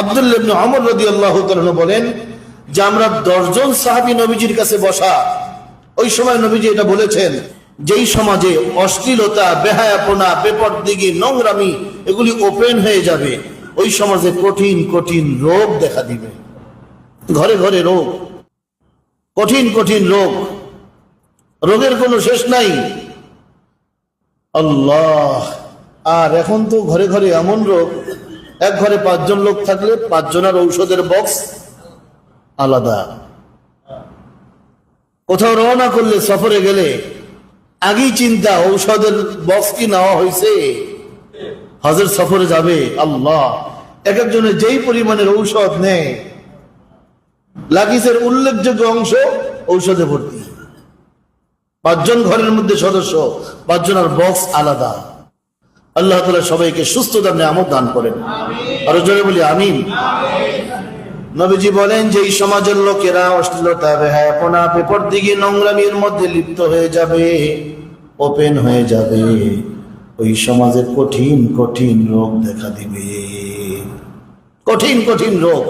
আব্দুল্লাহ ইবনে ওমর রাদিয়াল্লাহু তাআলা বলেন যে আমরা 10 জন সাহাবী নবীজির কাছে বসা, ওই সময় নবীজি এটা বলেছেন, যেই সমাজে অশ্লীলতা, বেহায়াপনা, বেপরদিগি, নোংরামি এগুলি ওপেন হয়ে যাবে, ওই সমাজে কঠিন কঠিন রোগ দেখা দিবে। ঘরে ঘরে রোগ, কঠিন কঠিন রোগ, রোগের কোনো শেষ নাই। আল্লাহ! আর এখন তো ঘরে ঘরে এমন রোগ, এক ঘরে 5 জন লোক থাকলে 5 জনের ঔষধের বক্স আলাদা। কোথাও রওনা করলে, সফরে গেলে আগেই চিন্তা, ঔষধের বক্স কি নেওয়া হয়েছে, হজের সফরে যাবে। আল্লাহ! এক একজনের যেই পরিমাণের ঔষধ নেয়, লাগেজের উল্লেখযোগ্য অংশ ঔষধে ভর্তি। 5 জন ঘরের মধ্যে সদস্য, 5 জনের বক্স আলাদা। আল্লাহ তাআলা সবাইকে সুস্থতার নিয়ামত দান করেন। আরো জোরে বলি আমিন। নবীজি বলেন যে এই সমাজের লোকেরা অশ্লীলতা, বেহায়াপনা, বেপরদিগি, নোংরামির মধ্যে লিপ্ত হয়ে যাবে, ওপেন হয়ে যাবে, ওই সমাজে কঠিন কঠিন রোগ দেখা দিবে, কঠিন কঠিন রোগ।